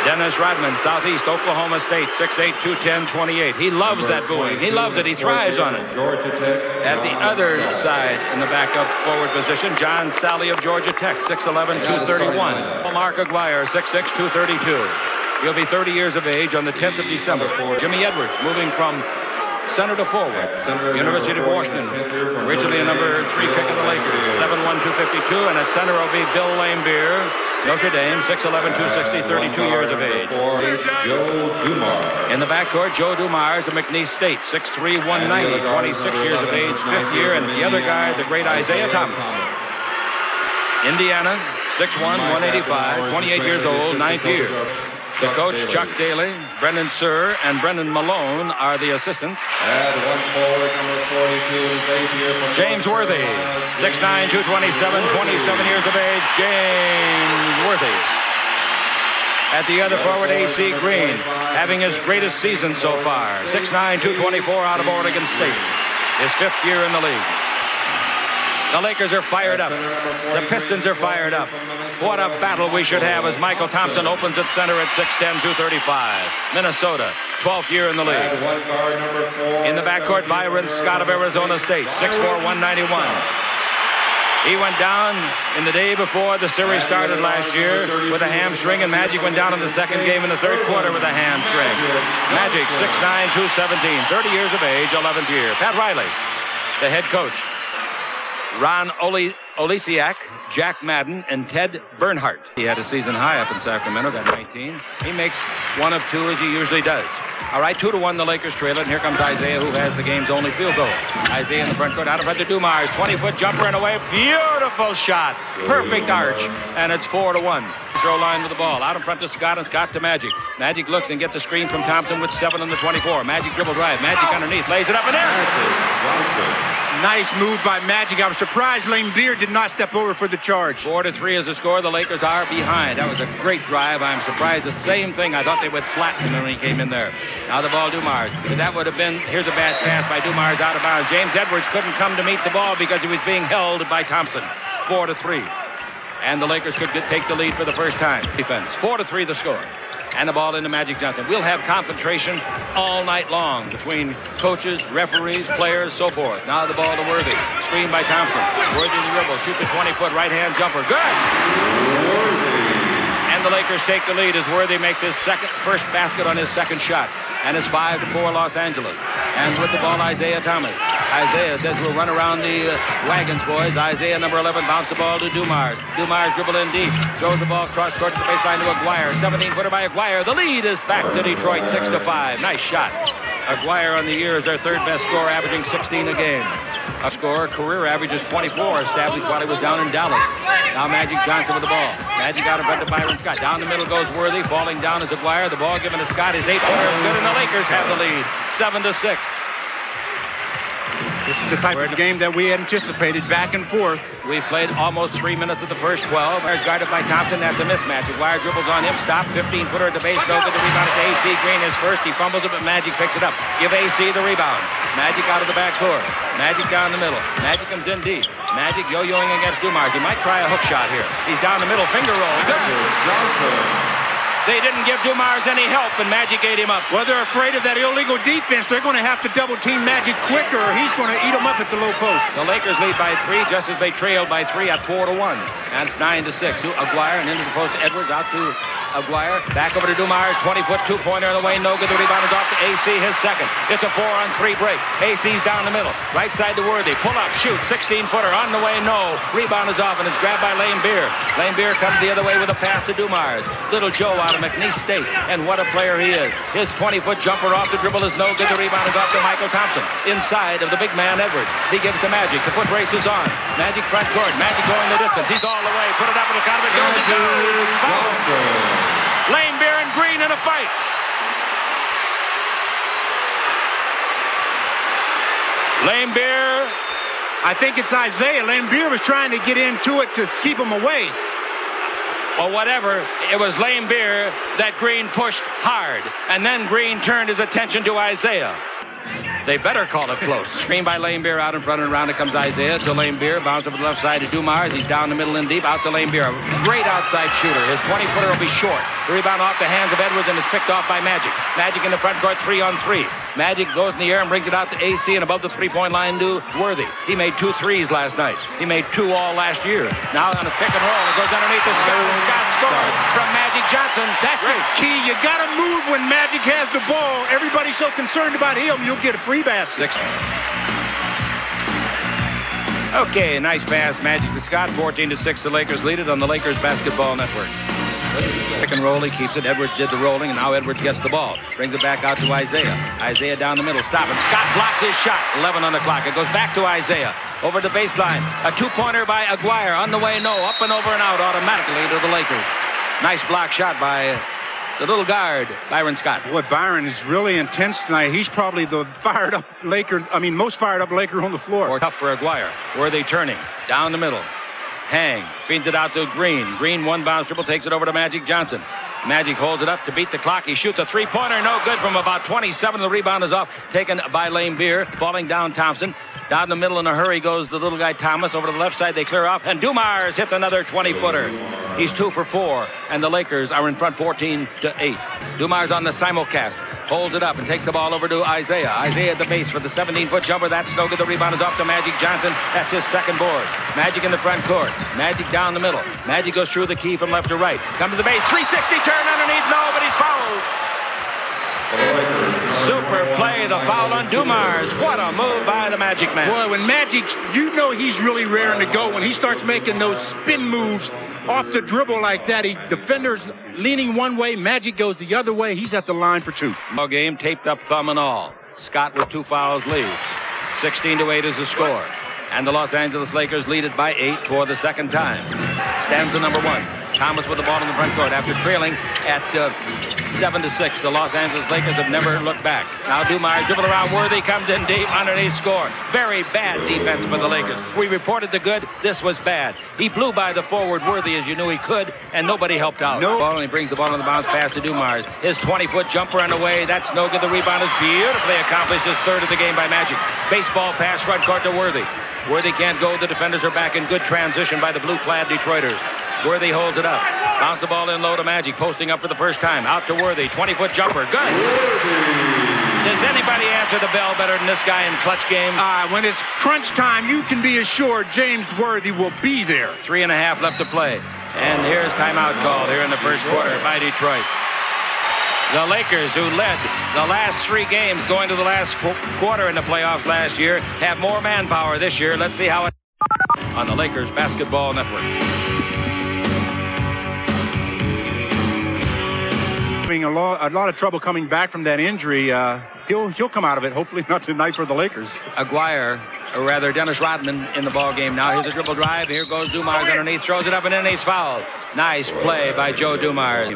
Dennis Rodman, Southeast Oklahoma State, 6'8", 210, 28. He loves that booing. He loves it. He thrives on it. At the other side, in the backup forward position, John Sally of Georgia Tech, 6'11", 231. Mark Aguirre, 6'6", 232. He'll be 30 years of age on the 10th of December. Jimmy Edwards, moving from center to forward. University of Washington, originally a number 3 pick of the Lakers, 7'1", 252, and at center will be Bill Laimbeer, Notre Dame, 6'11", 260, 32 years of age. In the backcourt, Joe Dumars of McNeese State, 6'3", 190, 26 years of age, 5th year, and the other guy, the great Isaiah Thomas. Indiana, 6'1", 185, 28 years old, 9th year. The coach, Chuck Daly, Brendan Surr, and Brendan Malone are the assistants. And one forward, number 42, is 8 year for James Worthy, 6'9", 227, 27 years of age. James Worthy. At the other forward, A.C. Green, having his greatest season so far. 6'9", 224 out of Oregon State. His 5th year in the league. The Lakers are fired up. The Pistons are fired up. What a battle we should have as Michael Thompson opens at center at 6'10", 235. Minnesota, 12th year in the league. In the backcourt, Byron Scott of Arizona State, 6'4", 191. He went down in the day before the series started last year with a hamstring, and Magic went down in the second game in the third quarter with a hamstring. Magic, 6'9", 217, 30 years of age, 11th year. Pat Riley, the head coach. Ron Olesiak, Jack Madden, and Ted Bernhardt. He had a season high up in Sacramento, got 19. He makes one of two as he usually does. All right, 2-1 the Lakers trail it, and here comes Isaiah, who has the game's only field goal. Isaiah in the front court, out in front to Dumars, 20-foot jumper and away. Beautiful shot, perfect arch, and it's 4-1. Throw line with the ball, out in front to Scott, and Scott to Magic. Magic looks and gets a screen from Thompson with 7 on the 24. Magic dribble drive, Magic underneath, lays it up and in. Nice move by Magic. I was surprised Laimbeer did not step over for the charge. 4-3 is the score. The Lakers are behind. That was a great drive. I'm surprised. The same thing. I thought they would flatten him when he came in there. Now the ball, Dumars. But that would have been, here's a bad pass by Dumars out of bounds. James Edwards couldn't come to meet the ball because he was being held by Thompson. 4-3. And the Lakers could take the lead for the first time. Defense. 4-3 the score. And the ball into Magic Johnson. We'll have concentration all night long between coaches, referees, players, so forth. Now the ball to Worthy. Screen by Thompson. Worthy the dribble. Shoot the 20-foot right-hand jumper. Good! And the Lakers take the lead as Worthy makes his first basket on his second shot. And it's 5-4 Los Angeles. And with the ball, Isaiah Thomas. Isaiah says we'll run around the wagons, boys. Isaiah, number 11, bounced the ball to Dumars. Dumars dribble in deep. Throws the ball cross court to the baseline to Aguirre. 17-footer by Aguirre. The lead is back to Detroit, 6-5. Nice shot. Aguirre on the year is their third best scorer, averaging 16 a game. A scorer, career average is 24, established while he was down in Dallas. Now Magic Johnson with the ball. Magic out in front of Byron Scott. Down the middle goes Worthy. Falling down is Aguirre. The ball given to Scott. His 8-footer is good, and the Lakers have the lead, 7-6. This is the type of game that we anticipated, back and forth. We've played almost 3 minutes of the first 12. There's guarded by Thompson. That's a mismatch. Aguirre dribbles on him. Stop. 15-footer at the base. No good. The rebound to A.C. Green is first. He fumbles it, but Magic picks it up. Give A.C. the rebound. Magic out of the back court. Magic down the middle. Magic comes in deep. Magic yo-yoing against Dumars. He might try a hook shot here. He's down the middle. Finger roll. Good. They didn't give Dumars any help, and Magic ate him up. Well, they're afraid of that illegal defense. They're going to have to double-team Magic quicker, or he's going to eat them up at the low post. The Lakers lead by 3, just as they trailed by 3 at 4-1. And it's 9-6. Aguirre and into the post to Edwards, out to Aguirre. Back over to Dumars. 20-foot two-pointer on the way. No good. The rebound is off to A.C. His second. It's a 4-on-3 break. A.C.'s down the middle. Right side to Worthy. Pull up. Shoot. 16-footer on the way. No. Rebound is off, and it's grabbed by Laimbeer. Laimbeer comes the other way with a pass to Dumars. Little Joe out of McNeese State. And what a player he is. His 20-foot jumper off the dribble is no good. The rebound is off to Michael Thompson. Inside of the big man, Edwards. He gives to Magic. The foot race is on. Magic front court. Magic going the distance. He's all the way. Put it up in the count of it. Goes and goes. Foul. Laimbeer and Green in a fight. Laimbeer. I think it's Isaiah. Laimbeer was trying to get into it to keep him away. Well, whatever, it was Laimbeer that Green pushed hard, and then Green turned his attention to Isaiah. They better call it close. Screen by Laimbeer out in front, and around it comes Isaiah to Laimbeer. Bounce up to the left side to Dumars. He's down the middle and deep. Out to Laimbeer. Great outside shooter. His 20-footer will be short. The rebound off the hands of Edwards, and it's picked off by Magic. Magic in the front court, 3-on-3. Magic goes in the air and brings it out to AC, and above the three-point line to Worthy. He made 2 threes last night. He made 2 all last year. Now on a pick and roll, it goes underneath the Scott, and Scott scores from Magic Johnson. That's the key. You got to move when Magic has the ball. Everybody's so concerned about him, you'll get a free basket. Okay, nice pass, Magic to Scott. 14-6, the Lakers lead it on the Lakers Basketball Network. Pick and roll, he keeps it. Edwards did the rolling, and now Edwards gets the ball. Brings it back out to Isaiah. Isaiah down the middle, stop him. Scott blocks his shot. 11 on the clock. It goes back to Isaiah. Over the baseline. A 2-pointer by Aguirre. On the way, no. Up and over and out automatically to the Lakers. Nice block shot by the little guard, Byron Scott. Boy, Byron is really intense tonight. He's probably the most fired up Laker on the floor. Or tough for Aguirre. Worthy turning. Down the middle. Hang. Feeds it out to Green. Green, one bounce dribble, takes it over to Magic Johnson. Magic holds it up to beat the clock. He shoots a 3-pointer. No good from about 27. The rebound is off. Taken by Laimbeer. Falling down Thompson. Down the middle in a hurry goes the little guy Thomas. Over to the left side, they clear off. And Dumars hits another 20-footer. He's 2 for 4. And the Lakers are in front 14-8. Dumars on the simulcast. Holds it up and takes the ball over to Isaiah. Isaiah at the base for the 17-foot jumper. That's no good. The rebound is off to Magic Johnson. That's his second board. Magic in the front court. Magic down the middle. Magic goes through the key from left to right. Come to the base. 360 turn underneath. No, but he's fouled. Super play, the foul on Dumars. What a move by the Magic man. Boy, when Magic, you know he's really raring to go. When he starts making those spin moves off the dribble like that, defenders leaning one way, Magic goes the other way. He's at the line for 2. Ball game, taped up thumb and all. Scott with 2 fouls leads. 16-8 is the score. And the Los Angeles Lakers lead it by 8 for the second time. Stanza number 1. Thomas with the ball in the front court after trailing at 7-6. The Los Angeles Lakers have never looked back. Now Dumars dribble around. Worthy comes in deep underneath, score. Very bad defense for the Lakers. We reported the good. This was bad. He blew by the forward Worthy as you knew he could, and nobody helped out. No. And he brings the ball on the bounce pass to Dumars. His 20-foot jumper on the way. That's no good. The rebound is beautifully accomplished. His third of the game by Magic. Baseball pass front court to Worthy. Worthy can't go. The defenders are back in good transition by the blue-clad Detroiters. Worthy holds it up. Bounce the ball in low to Magic. Posting up for the first time. Out to Worthy. 20-foot jumper. Good. Does anybody answer the bell better than this guy in clutch games? When it's crunch time, you can be assured James Worthy will be there. 3.5 left to play. And here's timeout call here in the first quarter by Detroit. The Lakers, who led the last 3 games going to the last quarter in the playoffs last year, have more manpower this year. Let's see how it on the Lakers Basketball Network. Having a lot of trouble coming back from that injury. He'll come out of it. Hopefully not tonight for the Lakers. Aguirre, or rather Dennis Rodman, in the ball game now. Here's a dribble drive. Here goes Dumars underneath, throws it up, and then he's fouled. Nice play by Joe Dumars.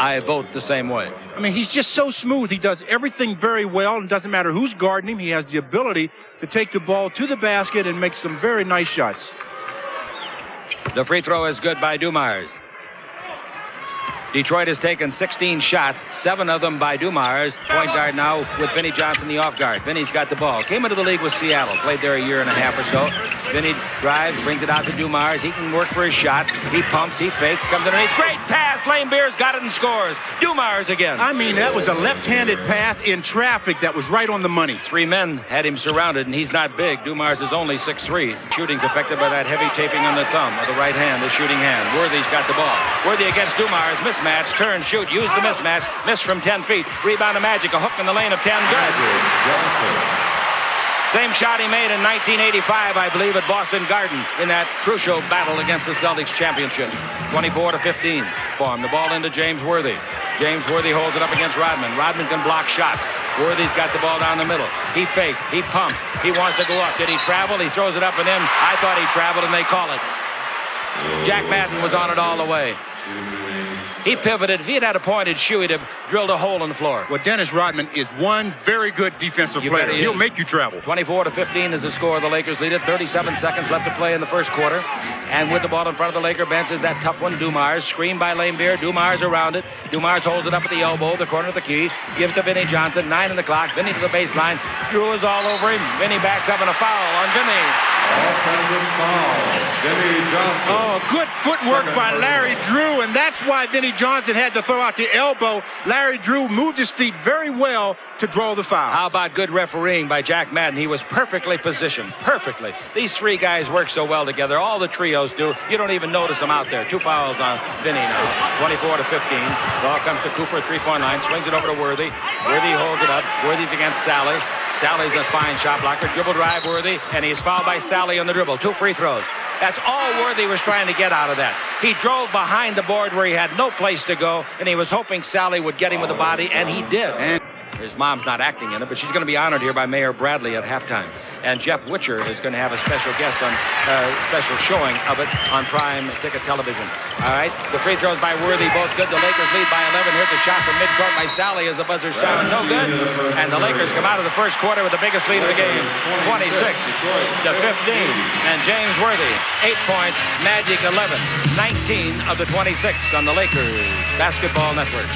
I vote the same way. I mean, he's just so smooth. He does everything very well, and it doesn't matter who's guarding him. He has the ability to take the ball to the basket and make some very nice shots. The free throw is good by Dumars. Detroit has taken 16 shots, 7 of them by Dumars. Point guard now with Vinnie Johnson, the off guard. Vinnie's got the ball. Came into the league with Seattle. Played there a year and a half or so. Vinnie drives, brings it out to Dumars. He can work for his shot. He pumps, he fakes, comes underneath. Great pass. Laimbeer's got it and scores. Dumars again. I mean, that was a left-handed pass in traffic that was right on the money. 3 men had him surrounded, and he's not big. Dumars is only 6'3". Shooting's affected by that heavy taping on the thumb of the right hand, the shooting hand. Worthy's got the ball. Worthy against Dumars. Mismatch, turn, shoot, use the mismatch. Miss from 10 feet. Rebound to Magic. A hook in the lane of 10. Good. Same shot he made in 1985, I believe, at Boston Garden in that crucial battle against the Celtics championship. 24-15. The ball into James Worthy. James Worthy holds it up against Rodman. Rodman can block shots. Worthy's got the ball down the middle. He fakes. He pumps. He wants to go up. Did he travel? He throws it up and in. I thought he traveled, and they call it. Jack Madden was on it all the way. He pivoted. If he had had a pointed shoe, he'd have drilled a hole in the floor. Well, Dennis Rodman is one very good defensive player. He'll make you travel. 24-15 is the score. The Lakers lead it. 37 seconds left to play in the first quarter. And with the ball in front of the Laker bench is that tough one, Dumars. Screened by Laimbeer. Dumars around it. Dumars holds it up at the elbow, the corner of the key. Gives to Vinnie Johnson. 9 on the clock. Vinnie to the baseline. Drew is all over him. Vinnie backs up and a foul on Vinnie. Offensive foul. Vinnie Johnson. Oh, good footwork by Larry Drew, and that's why Vinnie Johnson had to throw out the elbow. Larry Drew moved his feet very well to draw the foul. How about good refereeing by Jack Madden? He was perfectly positioned. Perfectly. These three guys work so well together. All the trios do. You don't even notice them out there. 2 fouls on Vinnie now. 24-15. Ball comes to Cooper, 3-point line. Swings it over to Worthy. Worthy holds it up. Worthy's against Sally. Sally's a fine shot blocker. Dribble drive Worthy, and he's fouled by Sally on the dribble. 2 free throws. That's all Worthy was trying to get out of that. He drove behind the board where he had no place to go, and he was hoping Sally would get him with the body, and he did. And his mom's not acting in it, but she's going to be honored here by Mayor Bradley at halftime. And Jeff Witcher is going to have a special guest on special showing of it on Prime Ticket Television. All right, the free throws by Worthy, both good. The Lakers lead by 11. Here's a shot from midcourt by Sally as the buzzer sounds. No good. And the Lakers come out of the first quarter with the biggest lead of the game, 26-15. And James Worthy, 8 points. Magic 11. 19 of the 26 on the Lakers Basketball Network.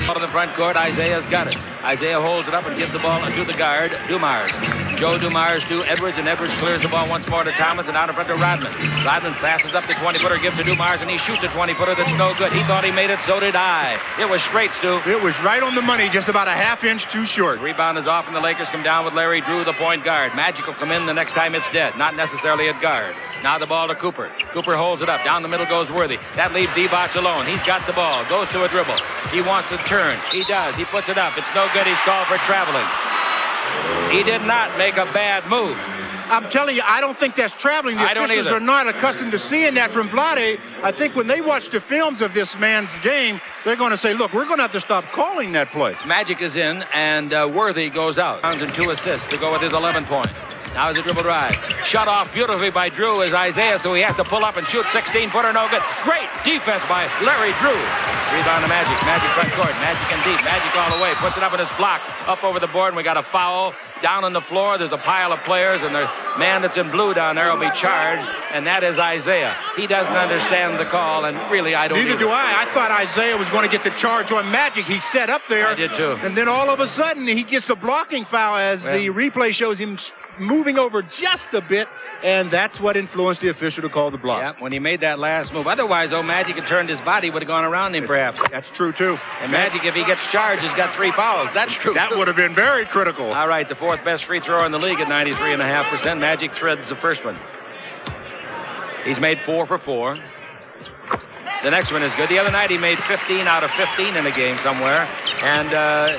Out of the front court, Isaiah's got it. Isaiah holds it up and gives the ball to the guard, Dumars. Joe Dumars to Edwards, and Edwards clears the ball once more to Thomas, and out in front to Rodman. Rodman passes up the 20-footer, gives to Dumars, and he shoots a 20-footer that's no good. He thought he made it, so did I. It was straight, Stu. It was right on the money, just about a half inch too short. Rebound is off, and the Lakers come down with Larry Drew, the point guard. Magic will come in the next time it's dead, not necessarily at guard. Now the ball to Cooper. Cooper holds it up. Down the middle goes Worthy. That leaves Divac alone. He's got the ball. Goes to a dribble. He wants to turn. He does. He puts it up. It's no good. He's called for traveling. He did not make a bad move. I'm telling you, I don't think that's traveling. The officials are not accustomed to seeing that from Vlade. I think when they watch the films of this man's game, they're going to say, look, we're going to have to stop calling that play. Magic is in, and Worthy goes out. And 2 assists to go with his 11 points. Now is a dribble drive. Shut off beautifully by Drew is Isaiah, so he has to pull up and shoot. 16-footer, no good. Great defense by Larry Drew. Rebound to Magic. Magic front court. Magic in deep. Magic all the way. Puts it up in his block. Up over the board, and we got a foul. Down on the floor, there's a pile of players, and the man that's in blue down there will be charged, and that is Isaiah. He doesn't understand the call, and really, I don't Neither do I. I thought Isaiah was going to get the charge on Magic. He set up there. I did too. And then all of a sudden, he gets the blocking foul as the replay shows him moving over just a bit, and that's what influenced the official to call the block. Yeah, when he made that last move. Otherwise, Magic had turned his body, would have gone around him, perhaps. That's true, too. And Magic, if he gets charged, has got 3 fouls. That's true. That would have been very critical. All right, the 4th best free thrower in the league at 93.5%. Magic threads the first one. He's made 4 for 4. The next one is good. The other night he made 15 out of 15 in a game somewhere. And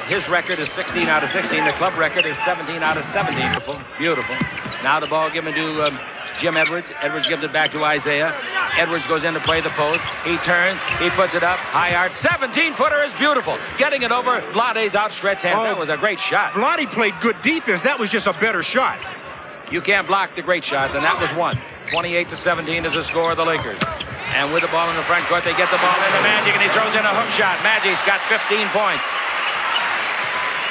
his record is 16 out of 16. The club record is 17 out of 17. Beautiful. Beautiful. Now the ball given to Jim Edwards. Edwards gives it back to Isaiah. Edwards goes in to play the post. He turns. He puts it up. High arch. 17-footer is beautiful. Getting it over Vlade's outstretched hand. That was a great shot. Vlade played good defense. That was just a better shot. You can't block the great shots, and that was one. 28-17 is the score of the Lakers. And with the ball in the front court, they get the ball into Magic, and he throws in a hook shot. Magic's got 15 points.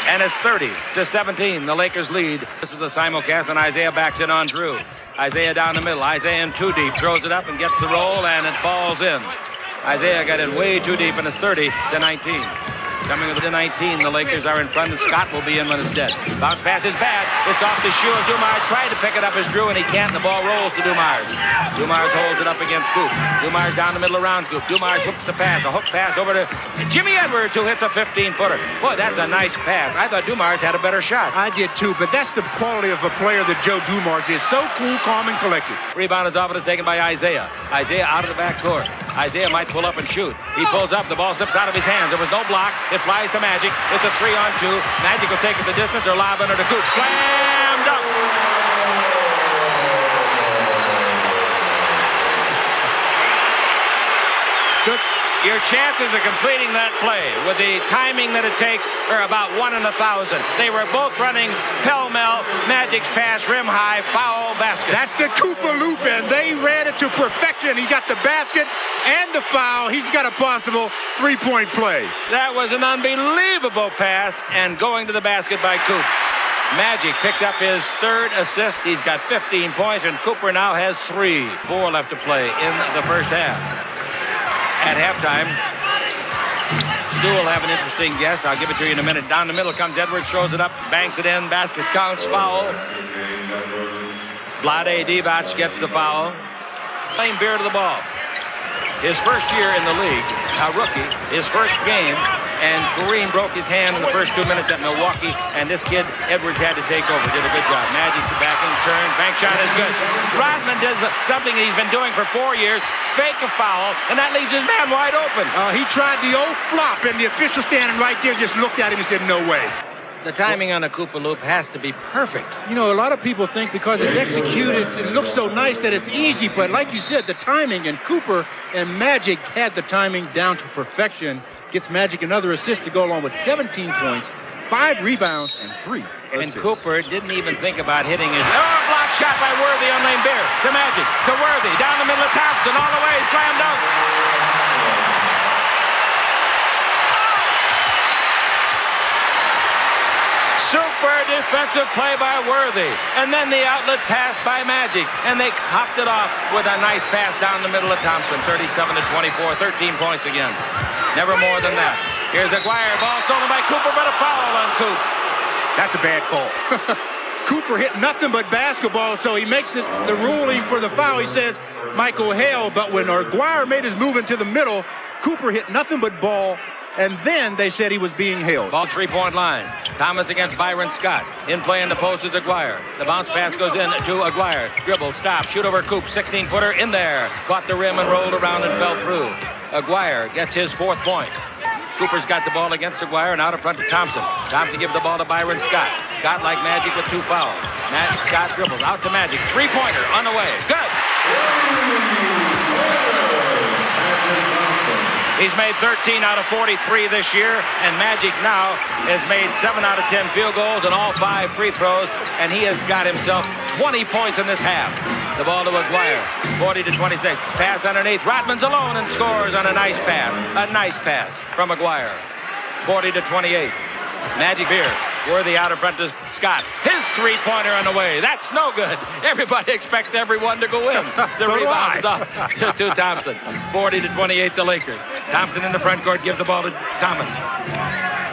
And it's 30-17. The Lakers lead. This is a simulcast, and Isaiah backs it on Drew. Isaiah down the middle. Isaiah in too deep. Throws it up and gets the roll, and it falls in. Isaiah got in way too deep, and it's 30-19. Coming to 19, the Lakers are in front, and Scott will be in when it's dead. Bounce pass is bad. It's off the shoe of Dumars. Tried to pick it up as Drew, and he can't. The ball rolls to Dumars. Dumars holds it up against Coop. Dumars down the middle around Coop. Dumars hooks the pass. A hook pass over to Jimmy Edwards, who hits a 15-footer. Boy, that's a nice pass. I thought Dumars had a better shot. I did too, but that's the quality of a player that Joe Dumars is. So cool, calm, and collected. Rebound is off, and it's taken by Isaiah. Isaiah out of the back court. Isaiah might pull up and shoot. He pulls up. The ball slips out of his hands. There was no block. It flies to Magic. It's a 3-on-2. Magic will take it the distance or lob under the Coop. Slam dunk. Your chances of completing that play with the timing that it takes are about 1 in 1,000. They were both running pell-mell. Magic's pass, rim high, foul, basket. That's the Cooper loop, and they ran it to perfection. He got the basket and the foul. He's got a possible three-point play. That was an unbelievable pass, and going to the basket by Coop. Magic picked up his third assist. He's got 15 points, and Cooper now has 3. 4 left to play in the first half. At halftime, Stu will have an interesting guess. I'll give it to you in a minute. Down the middle comes Edwards, throws it up, banks it in, basket counts, foul. Vlade Divac gets the foul. Lane Beer to the ball. His first year in the league, a rookie, his first game, and Kareem broke his hand in the first 2 minutes at Milwaukee, and this kid, Edwards, had to take over. Did a good job. Magic, the backing, turn, bank shot is good. Rodman does something he's been doing for 4 years, fake a foul, and that leaves his man wide open. He tried the old flop, and the official standing right there just looked at him and said, no way. The timing on a Cooper loop has to be perfect. You know, a lot of people think because it's executed, it looks so nice that it's easy. But like you said, the timing, and Cooper and Magic had the timing down to perfection. Gets Magic another assist to go along with 17 points, 5 rebounds, and 3 assists. And Cooper didn't even think about hitting his... block shot by Worthy on Lane Beer. To Magic, to Worthy, down the middle of Thompson, all the way, slam dunk. Super defensive play by Worthy. And then the outlet pass by Magic. And they hopped it off with a nice pass down the middle of Thompson. 37-24, 13 points again. Never more than that. Here's Aguirre. Ball stolen by Cooper, but a foul on Coop. That's a bad call. Cooper hit nothing but basketball, so he makes it the ruling for the foul. He says, Michael Hale. But when Aguirre made his move into the middle, Cooper hit nothing but ball. And then they said he was being held. Ball 3-point line. Thomas against Byron Scott. In play in the post is Aguirre. The bounce pass goes in to Aguirre. Dribble, stop, shoot over Coop. 16-footer in there. Caught the rim and rolled around and fell through. Aguirre gets his 4th point. Cooper's got the ball against Aguirre and out in front to Thompson. Thompson gives the ball to Byron Scott. Scott like Magic with 2 fouls. Scott dribbles out to Magic. 3-pointer on the way. Good. He's made 13 out of 43 this year, and Magic now has made 7 out of 10 field goals and all 5 free throws, and he has got himself 20 points in this half. The ball to Aguirre, 40-26. Pass underneath. Rodman's alone and scores on a nice pass. A nice pass from Aguirre. 40-28. Magic Beer. Worthy out in front to Scott. His 3-pointer on the way. That's no good. Everybody expects everyone to go in. The rebound is off to Thompson. 40-28 the Lakers. Thompson in the front court gives the ball to Thomas.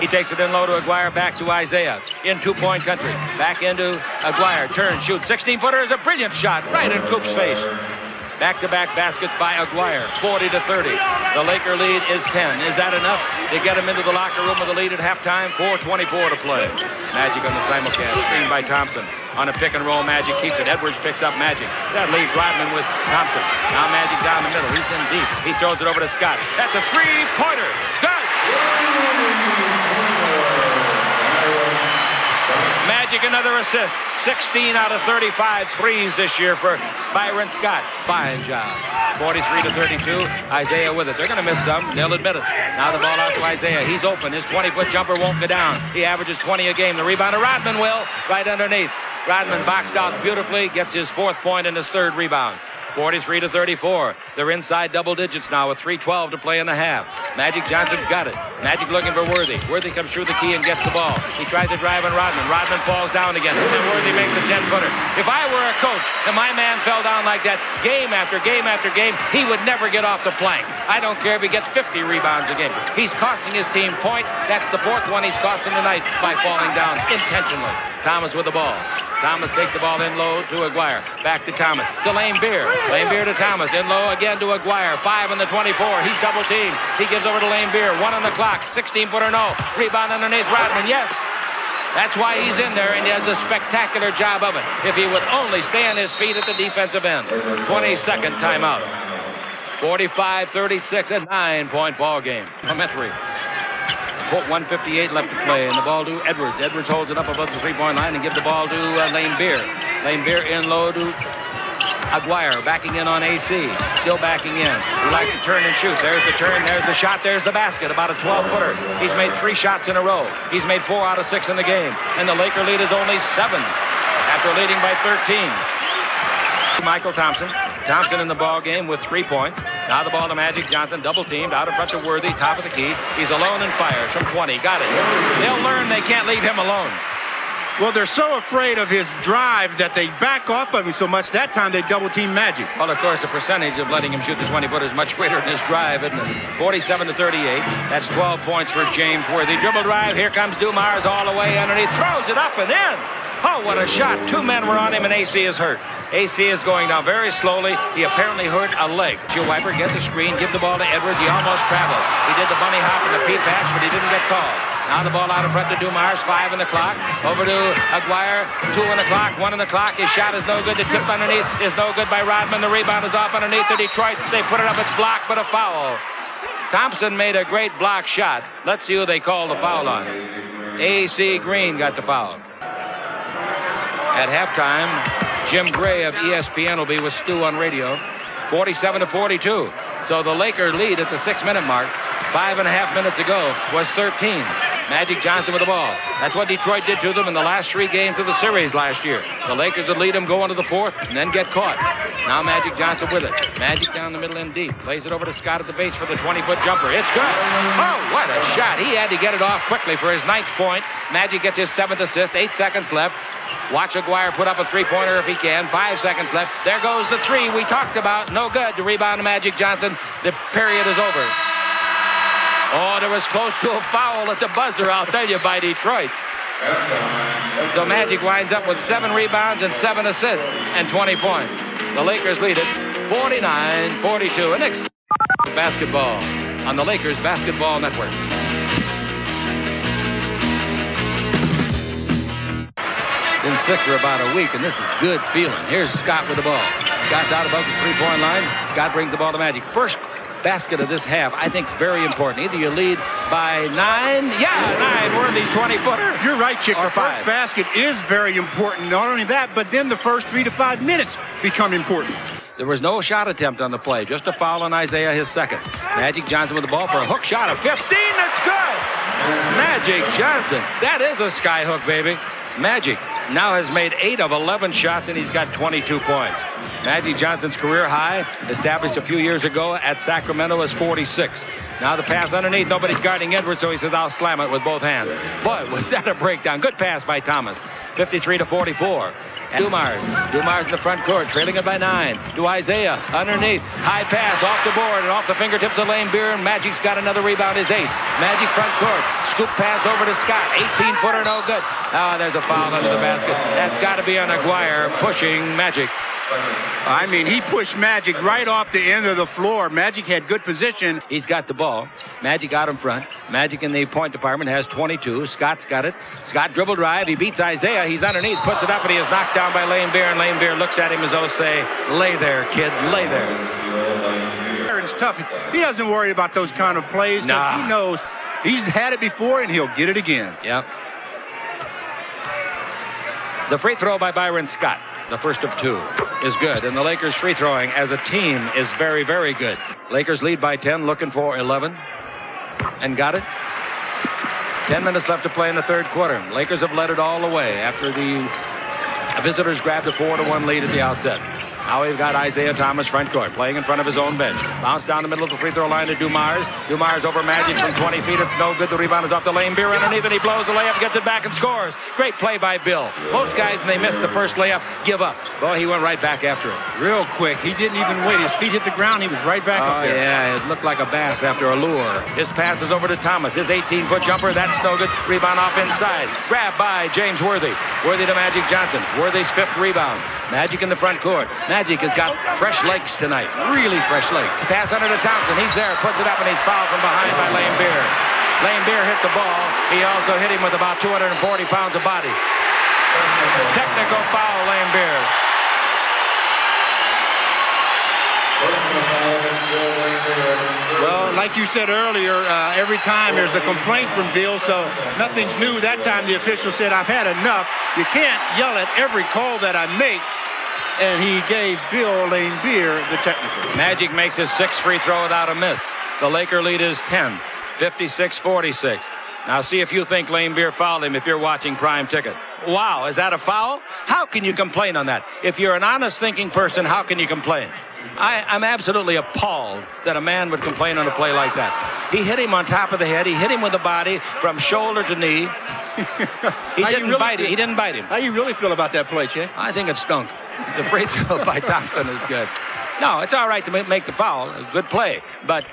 He takes it in low to Aguirre, back to Isaiah. In 2-point country. Back into Aguirre. Turn, shoot. 16-footer is a brilliant shot right in Coop's face. Back-to-back baskets by Aguirre, 40-30. The Laker lead is 10. Is that enough to get him into the locker room with the lead at halftime? 4:24 to play. Magic on the simulcast, screened by Thompson. On a pick-and-roll, Magic keeps it. Edwards picks up Magic. That leaves Rodman with Thompson. Now Magic down the middle. He's in deep. He throws it over to Scott. That's a 3-pointer. Good! Magic another assist. 16 out of 35 threes this year for Byron Scott. Fine job. 43-32. Isaiah with it. They're going to miss some. They'll admit it. Now the ball out to Isaiah. He's open. His 20-foot jumper won't go down. He averages 20 a game. The rebound to Rodman will. Right underneath. Rodman boxed out beautifully. Gets his 4th point and his 3rd rebound. 43-34. They're inside double digits now with 3:12 to play in the half. Magic Johnson's got it. Magic looking for Worthy. Worthy comes through the key and gets the ball. He tries to drive on Rodman. Rodman falls down again. And Worthy makes a 10-footer. If I were a coach and my man fell down like that game after game after game, he would never get off the plank. I don't care if he gets 50 rebounds a game. He's costing his team points. That's the 4th one he's costing tonight by falling down intentionally. Thomas with the ball. Thomas takes the ball in low to Aguirre. Back to Thomas. To Lane Beer. Lane Beer to Thomas. In low again to Aguirre. 5 on the 24. He's double teamed. He gives over to Lane Beer. 1 on the clock. 16-footer no. Rebound underneath Rodman. Yes. That's why he's in there, and he has a spectacular job of it. If he would only stay on his feet at the defensive end. 22nd timeout. 45-36, a 9-point ball game. Elementary. 1:58 left to play, and the ball to Edwards. Edwards holds it up above the 3-point line and gives the ball to Lane Beer. Lane Beer in low to Aguirre backing in on AC. Still backing in. He likes to turn and shoot. There's the turn. There's the shot. There's the basket. About a 12-footer. He's made 3 shots in a row. He's made 4 out of 6 in the game. And the Laker lead is only 7 after leading by 13. Michael Thompson. Thompson in the ball game with 3 points. Now the ball to Magic Johnson. Double teamed. Out in front to Worthy. Top of the key. He's alone and fires from 20. Got it. They'll learn they can't leave him alone. Well, they're so afraid of his drive that they back off of him so much that time they double team Magic. Well, of course, the percentage of letting him shoot the 20-footer is much greater than his drive, isn't it? 47 to 38. That's 12 points for James Worthy. Dribble drive. Here comes Dumars all the way underneath. Throws it up and in. Oh, what a shot. 2 men were on him, and AC is hurt. AC is going down very slowly. He apparently hurt a leg. Wiper gets the screen, give the ball to Edwards. He almost traveled. He did the bunny hop and the P pass, but he didn't get called. Now the ball out in front to Dumars. 5 on the clock. Over to Aguirre. 2 on the clock. 1 on the clock. His shot is no good. The tip underneath is no good by Rodman. The rebound is off underneath to Detroit. They put it up. It's blocked, but a foul. Thompson made a great block shot. Let's see who they call the foul on. AC Green got the foul. At halftime, Jim Gray of ESPN will be with Stu on radio. 47 to 42. So the Laker lead at the 6-minute mark 5.5 minutes ago was 13. Magic Johnson with the ball. That's what Detroit did to them in the last 3 games of the series last year. The Lakers would lead them, go into the 4th, and then get caught. Now Magic Johnson with it. Magic down the middle and deep. Lays it over to Scott at the base for the 20-foot jumper. It's good. Oh, what a shot. He had to get it off quickly for his 9th point. Magic gets his 7th assist. 8 seconds left. Watch Aguirre put up a 3-pointer if he can. 5 seconds left. There goes the 3 we talked about. No good. The rebound to Magic Johnson. The period is over. Oh, there was close to a foul at the buzzer, I'll tell you, by Detroit. So Magic winds up with 7 rebounds and 7 assists and 20 points. The Lakers lead it 49-42. And next basketball on the Lakers Basketball Network. Been sick for about a week, and this is good feeling. Here's Scott with the ball. Scott's out above the 3-point line. Scott brings the ball to Magic. First basket of this half, I think, is very important. Either you lead by 9. Yeah, 9. Worthy's 20-footer. You're right, Chick. Or the first 5. basket is very important. Not only that, but then the first 3 to 5 minutes become important. There was no shot attempt on the play. Just a foul on Isaiah, his 2nd. Magic Johnson with the ball for a hook shot of 15. That's good. Magic Johnson. That is a sky hook, baby. Magic now has made 8 of 11 shots, and he's got 22 points. Magic Johnson's career high, established a few years ago at Sacramento, is 46. Now the pass underneath. Nobody's guarding Edwards, so he says, I'll slam it with both hands. Boy, was that a breakdown. Good pass by Thomas. 53 to 44. And Dumars in the front court, trailing it by 9. To Isaiah, underneath. High pass, off the board, and off the fingertips of Lane Beer, and Magic's got another rebound, his 8th. Magic front court. Scoop pass over to Scott. 18-footer, no good. There's a foul under the basket. That's got to be on Aguirre pushing Magic. I mean, he pushed Magic right off the end of the floor. Magic had good position. He's got the ball. Magic out in front. Magic in the point department has 22. Scott's got it. Scott dribble drive. He beats Isaiah. He's underneath, puts it up, and he is knocked down by Lane Beer. And Lane Beer looks at him as though say, lay there, kid, lay there. It's tough. He doesn't worry about those kind of plays. Nah. He knows he's had it before, and he'll get it again. Yep. The free throw by Byron Scott, the first of 2, is good. And the Lakers free throwing as a team is very, very good. Lakers lead by 10, looking for 11. And got it. 10 minutes left to play in the 3rd quarter. Lakers have led it all the way after the visitors grabbed a 4-1 lead at the outset. Now we've got Isaiah Thomas front court, playing in front of his own bench. Bounce down the middle of the free throw line to Dumars. Dumars over Magic from 20 feet. It's no good. The rebound is off the Lane Beer underneath, and he blows the layup, gets it back, and scores. Great play by Bill. Most guys, when they miss the first layup, give up. Well, he went right back after it. Real quick. He didn't even wait. His feet hit the ground. He was right back up there. Yeah, it looked like a bass after a lure. His pass is over to Thomas. His 18-foot jumper. That's no good. Rebound off inside. Grabbed by James Worthy. Worthy to Magic Johnson. Worthy's 5th rebound. Magic in the front court. Magic has got fresh legs tonight. Really fresh legs. Pass under to Thompson. He's there. Puts it up, and he's fouled from behind by Lane Beer. Lane Beer hit the ball. He also hit him with about 240 pounds of body. Technical foul, Lane Beer. Well, like you said earlier, every time there's a complaint from Bill, so nothing's new. That time the official said, I've had enough. You can't yell at every call that I make. and he gave Bill Laimbeer the technical. Magic makes his 6th free throw without a miss. The Laker lead is 10, 56-46. Now see if you think Laimbeer fouled him if you're watching Prime Ticket. Wow, is that a foul? How can you complain on that? If you're an honest thinking person, how can you complain? I'm absolutely appalled that a man would complain on a play like that. He hit him on top of the head. He hit him with the body from shoulder to knee. He didn't bite him. He didn't bite him. How you really feel about that play, Che? I think it stunk. The free throw by Thompson is good. No, it's all right to make the foul. A good play. But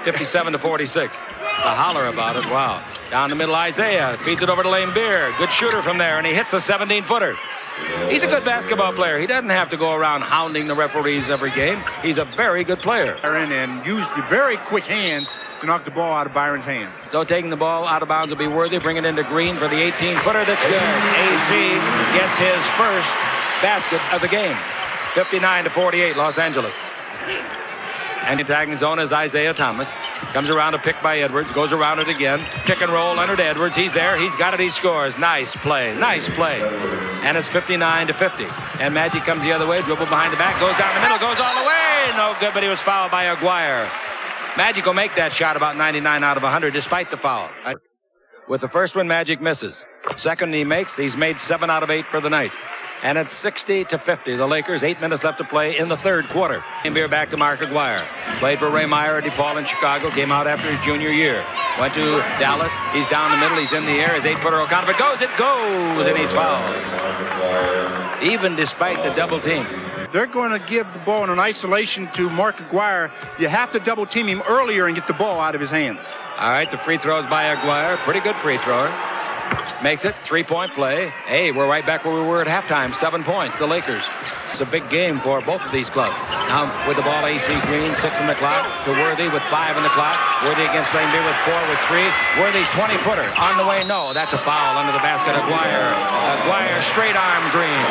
57-46. The holler about it. Wow. Down the middle, Isaiah feeds it over to Laimbeer. Good shooter from there, and he hits a 17-footer. He's a good basketball player. He doesn't have to go around hounding the referees every game. He's a very good player. And used the very quick hands to knock the ball out of Byron's hands. So taking the ball out of bounds will be Worthy. Bring it into Green for the 18-footer. That's good. AC gets his first basket of the game. 59-48, Los Angeles. And attacking zone is Isaiah Thomas. Comes around a pick by Edwards. Goes around it again. Pick and roll, Leonard Edwards. He's there. He's got it. He scores. Nice play. Nice play. And it's 59-50. And Magic comes the other way. Dribble behind the back. Goes down the middle. Goes all the way. No good, but he was fouled by Aguirre. Magic will make that shot about 99 out of 100 despite the foul. With the first one, Magic misses. Second he makes. He's made 7 out of 8 for the night. And it's 60-50. The Lakers, 8 minutes left to play in the third quarter. Laimbeer back to Mark Aguirre. Played for Ray Meyer at DePaul in Chicago. Came out after his junior year. Went to Dallas. He's down the middle. He's in the air. His 8-footer O'Connor. It goes, and he's fouled. Even despite the double team. They're going to give the ball in an isolation to Mark Aguirre. You have to double team him earlier and get the ball out of his hands. All right, the free throws by Aguirre. Pretty good free thrower. Makes it, 3-point play. Hey, we're right back where we were at halftime. 7 points, the Lakers. It's a big game for both of these clubs. Now with the ball, AC Green, 6 on the clock. To Worthy with 5 on the clock. Worthy against Laimbeer with 4 with 3. Worthy's 20-footer on the way. No, that's a foul under the basket. Aguirre straight arm Green.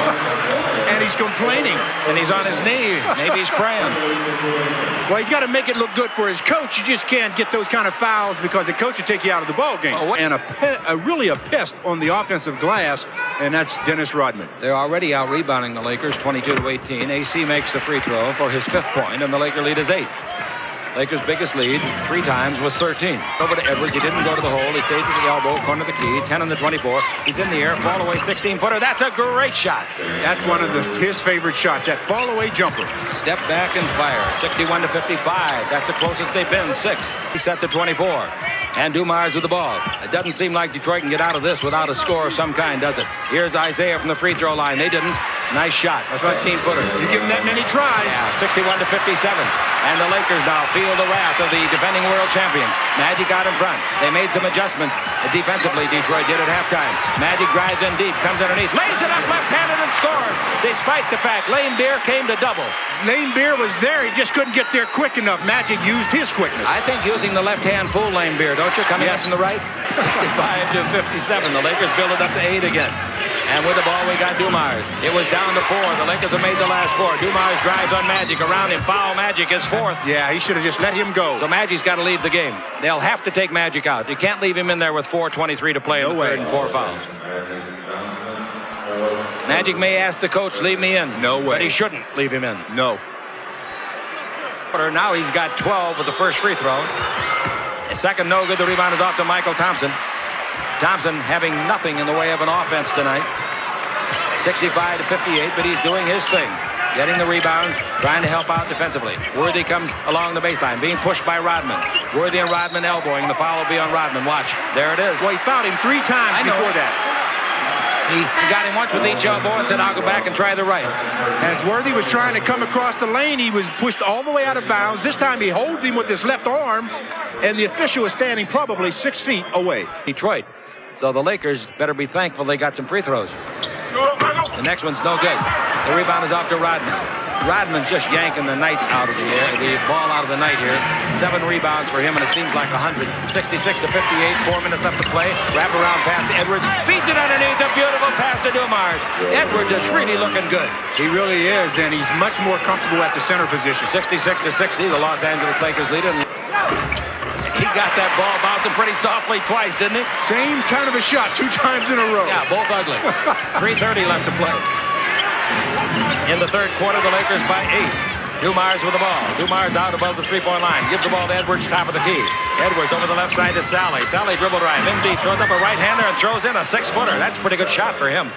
And he's complaining. And he's on his knee. Maybe he's praying. Well, he's got to make it look good for his coach. You just can't get those kind of fouls because the coach will take you out of the ball game. Oh, and really a pest on the offensive glass, and that's Dennis Rodman. They're already out rebounding the Lakers 22-18. AC makes the free throw for his 5th point, and the Laker lead is 8. Lakers' biggest lead 3 times was 13. Over to Edwards. He didn't go to the hole. He stayed to the elbow, corner of the key. 10 on the 24. He's in the air. Fall away 16-footer. That's a great shot. That's one of his favorite shots. That fall away jumper. Step back and fire. 61-55. That's the closest they've been. 6. He set to 24. And Dumars with the ball. It doesn't seem like Detroit can get out of this without a score of some kind, does it? Here's Isaiah from the free throw line. They didn't. Nice shot. A 15-footer. You give him that many tries. Yeah, 61-57. And the Lakers now feel the wrath of the defending world champion. Magic out in front. They made some adjustments. Defensively, Detroit did at halftime. Magic drives in deep, comes underneath, lays it up left-handed and scores. Despite the fact Laimbeer came to double. Laimbeer was there. He just couldn't get there quick enough. Magic used his quickness. I think using the left hand fooled Laimbeer, don't you? Coming up from the right. 65-57. The Lakers build it up to 8 again. And with the ball, we got Dumars. It was down to 4. The Lakers have made the last 4. Dumars drives on Magic. Around him, foul Magic is 4th. Yeah, he should have just let him go. So Magic's got to leave the game. They'll have to take Magic out. You can't leave him in there with 4:23 to play in the third and 4 fouls. Magic may ask the coach, leave me in. No way. But he shouldn't leave him in. No. Now he's got 12 with the first free throw. A second no good. The rebound is off to Michael Thompson. Thompson having nothing in the way of an offense tonight. 65-58, but he's doing his thing. Getting the rebounds, trying to help out defensively. Worthy comes along the baseline, being pushed by Rodman. Worthy and Rodman elbowing. The foul will be on Rodman. Watch. There it is. Well, he fouled him 3 times before that. He got him once with each elbow and said, I'll go back and try the right. As Worthy was trying to come across the lane, he was pushed all the way out of bounds. This time he holds him with his left arm, and the official is standing probably 6 feet away. Detroit. So the Lakers better be thankful they got some free throws. The next one's no good. The rebound is off to Rodman. Rodman's just yanking the ball out of the night here. 7 rebounds for him, and it seems like 100. 66-58, 4 minutes left to play. Wrap around pass to Edwards. Feeds it underneath. A beautiful pass to Dumars. Edwards is really looking good. He really is, and he's much more comfortable at the center position. 66-60, the Los Angeles Lakers lead it. He got that ball bouncing pretty softly twice, didn't he? Same kind of a shot 2 times in a row. Yeah, both ugly. 3:30 left to play. In the third quarter, the Lakers by 8. Dumars with the ball. Dumars out above the three-point line. Gives the ball to Edwards, top of the key. Edwards over the left side to Sally. Sally dribble drive. In deep, throws up a right-hander and throws in a 6-footer. That's a pretty good shot for him.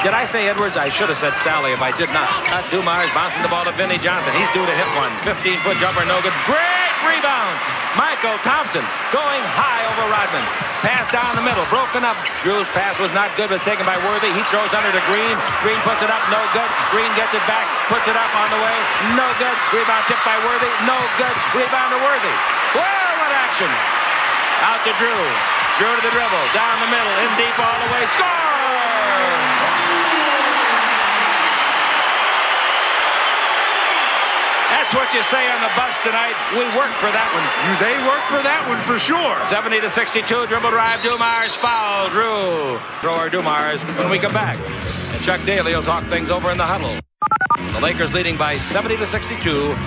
Did I say Edwards? I should have said Sally if I did not. Dumars bouncing the ball to Vinnie Johnson. He's due to hit one. 15-foot jumper, no good. Great rebound. Michael Thompson going high over Rodman. Pass down the middle, broken up. Drew's pass was not good, but taken by Worthy. He throws under to Green. Green puts it up, no good. Green gets it back, puts it up on the way. No good. Rebound tipped by Worthy. No good. Rebound to Worthy. Whoa, what action. Out to Drew. Drew to the dribble. Down the middle. In deep all the way. Score! That's what you say on the bus tonight. We worked for that one. They worked for that one for sure. 70-62, dribble drive, Dumars, foul, Drew. Thrower Dumars when we come back. And Chuck Daly will talk things over in the huddle. The Lakers leading by 70-62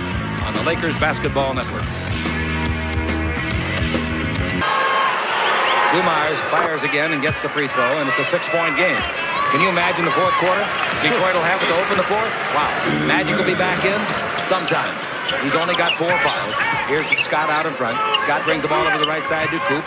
on the Lakers Basketball Network. Dumars fires again and gets the free throw, and it's a 6-point game. Can you imagine the fourth quarter? Detroit will have it to open the fourth. Wow. Magic will be back in sometime. He's only got 4 fouls. Here's Scott out in front. Scott brings the ball over the right side to Coop.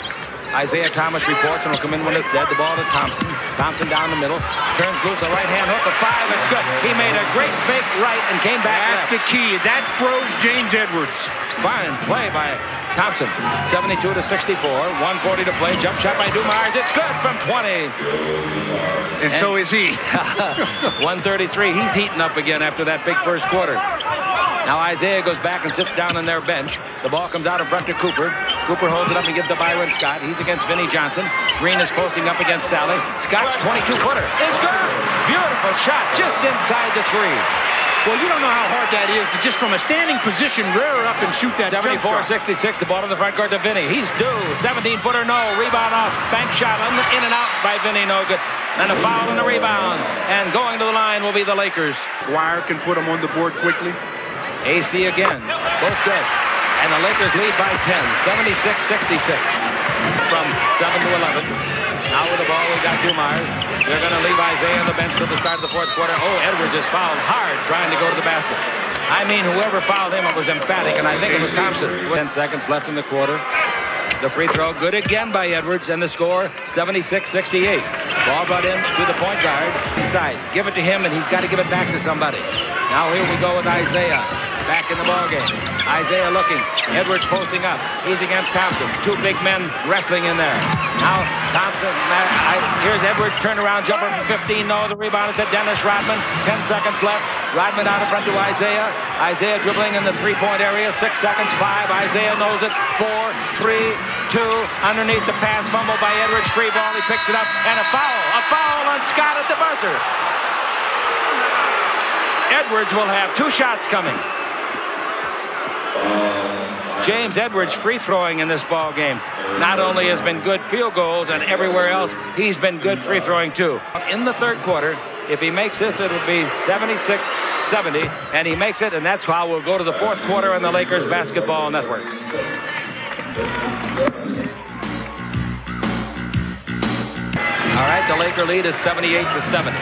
Isaiah Thomas reports and will come in when it's dead. The ball to Thompson. Thompson down the middle. Turns loose a right-hand hook. A 5. It's good. He made a great fake right and came back. That's the key. That froze James Edwards. Fine play by Thompson. 72-64. 1:40 to play. Jump shot by Dumars. It's good from 20. And so is he. 133. He's heating up again after that big first quarter. Now Isaiah goes back and sits down on their bench. The ball comes out in front to Cooper. Cooper holds it up and gives to Byron Scott. He's against Vinnie Johnson. Green is posting up against Sally. Scott's 22-footer is good. Beautiful shot just inside the 3. Well, you don't know how hard that is to just from a standing position rear up and shoot that 74-66, the ball in the front court to Vinnie. He's due. 17-footer, no. Rebound off. Bank shot in and out by Vinnie, no good. And a foul and a rebound. And going to the line will be the Lakers. Dwyer can put them on the board quickly. AC again. Both good. And the Lakers lead by 10. 76-66. From 7 to 11. Now with the ball, we got Dumars. They're going to leave Isaiah on the bench till the start of the fourth quarter. Oh, Edwards is fouled hard trying to go to the basket. I mean, whoever fouled him, it was emphatic, and I think it was Thompson. 10 seconds left in the quarter. The free throw good again by Edwards, and the score 76-68. Ball brought in to the point guard inside. Give it to him, and he's got to give it back to somebody. Now here we go with Isaiah back in the ball game. Isaiah looking. Edwards posting up. He's against Thompson. 2 big men wrestling in there. Now Thompson. Here's Edwards. Turnaround jumper from 15. No, the rebound is at Dennis Rodman. 10 seconds left. Rodman out in front to Isaiah. Isaiah dribbling in the 3-point area. 6 seconds. 5. Isaiah knows it. 4, 3, 2. Underneath the pass. Fumble by Edwards. Free ball. He picks it up. And a foul. A foul on Scott at the buzzer. Edwards will have 2 shots coming. James Edwards free throwing in this ball game not only has been good field goals and everywhere else, he's been good free throwing too. In the third quarter, if he makes this, it'll be 76-70, and he makes it, and that's how we'll go to the fourth quarter on the Lakers Basketball Network. All right, the Laker lead is 78-70.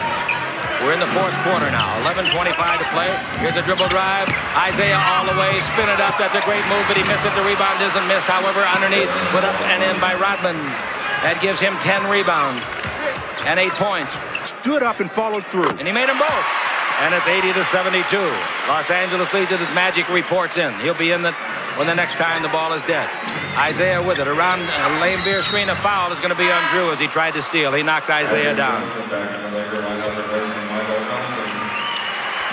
We're in the fourth quarter now. 11:25 to play. Here's a dribble drive. Isaiah all the way. Spin it up. That's a great move, but he missed it. The rebound isn't missed. However, underneath, put up and in by Rodman. That gives him 10 rebounds and 8 points. Stood up and followed through. And he made them both. And it's 80-72. Los Angeles leads it as Magic reports in. He'll be in when the next time the ball is dead. Isaiah with it. Around a lane beer screen, a foul is going to be on Drew as he tried to steal. He knocked Isaiah down.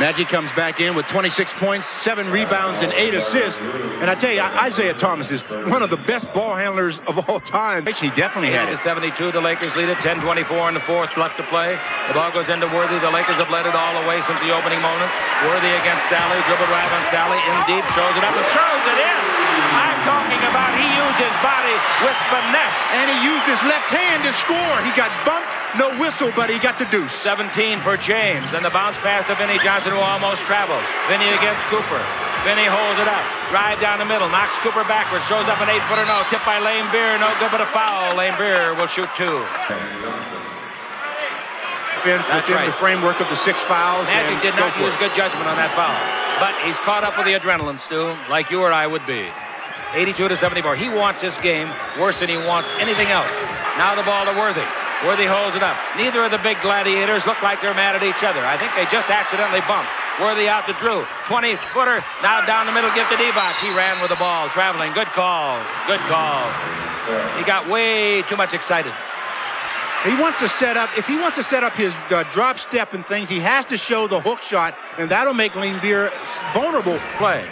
Magic comes back in with 26 points, 7 rebounds, and 8 assists. And I tell you, Isaiah Thomas is one of the best ball handlers of all time. He definitely had it. 72, the Lakers lead it. 10:24 in the fourth left to play. The ball goes into Worthy. The Lakers have led it all the way since the opening moment. Worthy against Sally. Dribble drive on Sally. In deep. Throws it up and throws it in. I'm talking about he used his body with finesse. And he used his left hand to score. He got bumped. No whistle, but he got the deuce. 17 for James. And the bounce pass to Vinnie Johnson, who almost traveled. Vinnie against Cooper. Vinnie holds it up. Drive down the middle. Knocks Cooper backwards. Throws up an 8-footer. No. Tipped by Lane Beer. No good, but a foul. Lane Beer will shoot 2. offense That's within right. the framework of the 6 fouls. Magic and did not go for use it. good judgment on that foul. But he's caught up with the adrenaline, Stu, like you or I would be. 82-74. He wants this game worse than he wants anything else. Now the ball to Worthy. Worthy holds it up. Neither of the big gladiators look like they're mad at each other. I think they just accidentally bumped. Worthy out to Drew. 20-footer. Now down the middle. Give to Divac. He ran with the ball. Traveling. Good call. Good call. He got way too much excited. He wants to set up, if he wants to set up his drop step and things, he has to show the hook shot, and that'll make Lane Beer vulnerable. Play.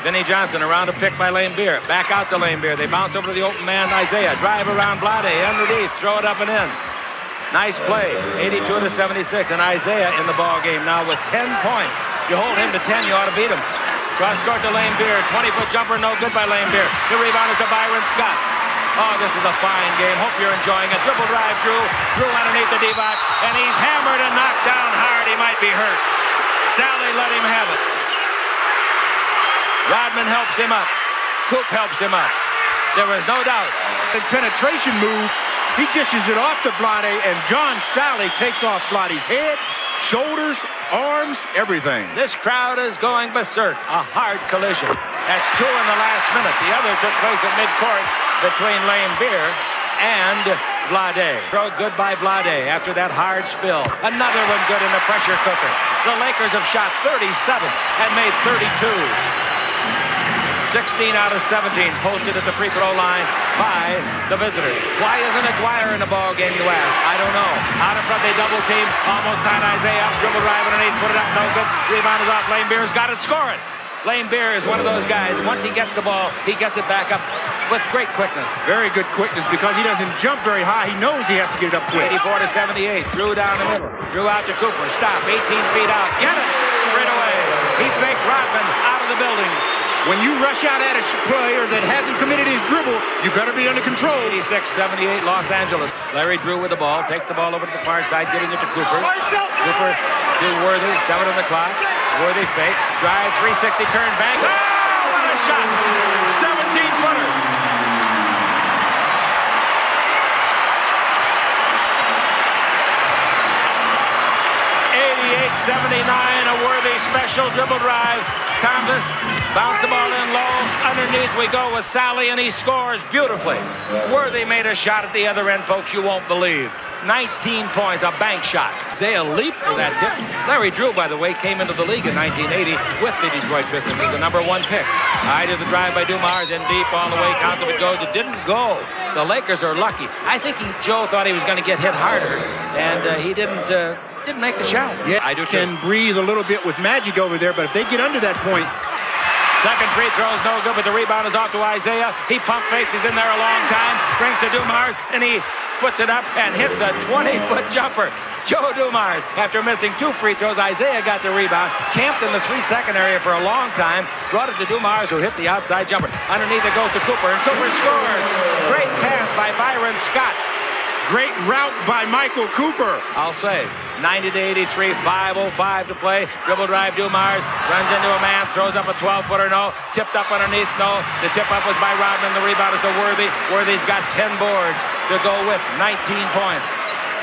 Vinnie Johnson around a pick by Lane Beer. Back out to Lane Beer. They bounce over to the open man, Isaiah. Drive around Blade. Underneath. Throw it up and in. Nice play. 82-76. And Isaiah in the ball game now with 10 points. You hold him to 10, you ought to beat him. Cross court to Lane Beer. 20-foot jumper, no good by Lane Beer. The rebound is to Byron Scott. Oh, this is a fine game. Hope you're enjoying it. Dribble drive, Drew. Drew underneath the Divac, and he's hammered and knocked down hard. He might be hurt. Sally let him have it. Rodman helps him up. Coop helps him up. There was no doubt. The penetration move, he dishes it off to Blade, and John Sally takes off Blade's head, shoulders, arms, everything. This crowd is going berserk. A hard collision. That's 2 in the last minute. The other took place at midcourt between Lane Beer and Blade. Throw good by Blade after that hard spill. Another one good in the pressure cooker. The Lakers have shot 37 and made 32. 16 out of 17 posted at the free throw line by the visitors. Why isn't it Dwyer in the ball game, you ask? I don't know. Out in front, they double team. Almost tied Isaiah up. Dribble drive underneath. Put it up. No good. Rebound is off. Lane Beer's got it. Score it. Lane Beer is one of those guys. Once he gets the ball, he gets it back up with great quickness. Very good quickness because he doesn't jump very high. He knows he has to get it up quick. 84-78. Drew down the middle. Drew out to Cooper. Stop. 18 feet out. Get it. Straight away. He faked Rodman out of the building. When you rush out at a player that hasn't committed his dribble, you better be under control. 86-78 Los Angeles. Larry Drew with the ball. Takes the ball over to the far side, giving it to Cooper. Cooper to Worthy. 7 on the clock. Worthy fakes. Drive. 360 turn back. Oh, what a shot. 17-footer. A Worthy special dribble drive. Thomas bounced the ball in low. Underneath we go with Sally, and he scores beautifully. Worthy made a shot at the other end, folks, you won't believe. 19 points, a bank shot. Zaya leaped for that tip. Larry Drew, by the way, came into the league in 1980 with the Detroit Pistons as the #1 pick. High does the drive by Dumars, in deep all the way. Counts if it goes. It didn't go. The Lakers are lucky. I think Joe thought he was going to get hit harder, and he didn't make the shot. Yeah, I do too. Can breathe a little bit with Magic over there, but if they get under that point. Second free throw is no good, but the rebound is off to Isaiah. He pump fakes. He's in there a long time. Brings to Dumars, and he puts it up and hits a 20-foot jumper. Joe Dumars, after missing 2 free throws, Isaiah got the rebound, camped in the 3-second area for a long time, brought it to Dumars, who hit the outside jumper. Underneath it goes to Cooper, and Cooper scores. Great pass by Byron Scott. Great route by Michael Cooper. I'll say 90-83, 5:05 to play. Dribble drive, Dumars runs into a man, throws up a 12-footer, no. Tipped up underneath, no. The tip up was by Rodman. The rebound is to Worthy. Worthy's got 10 boards to go with 19 points.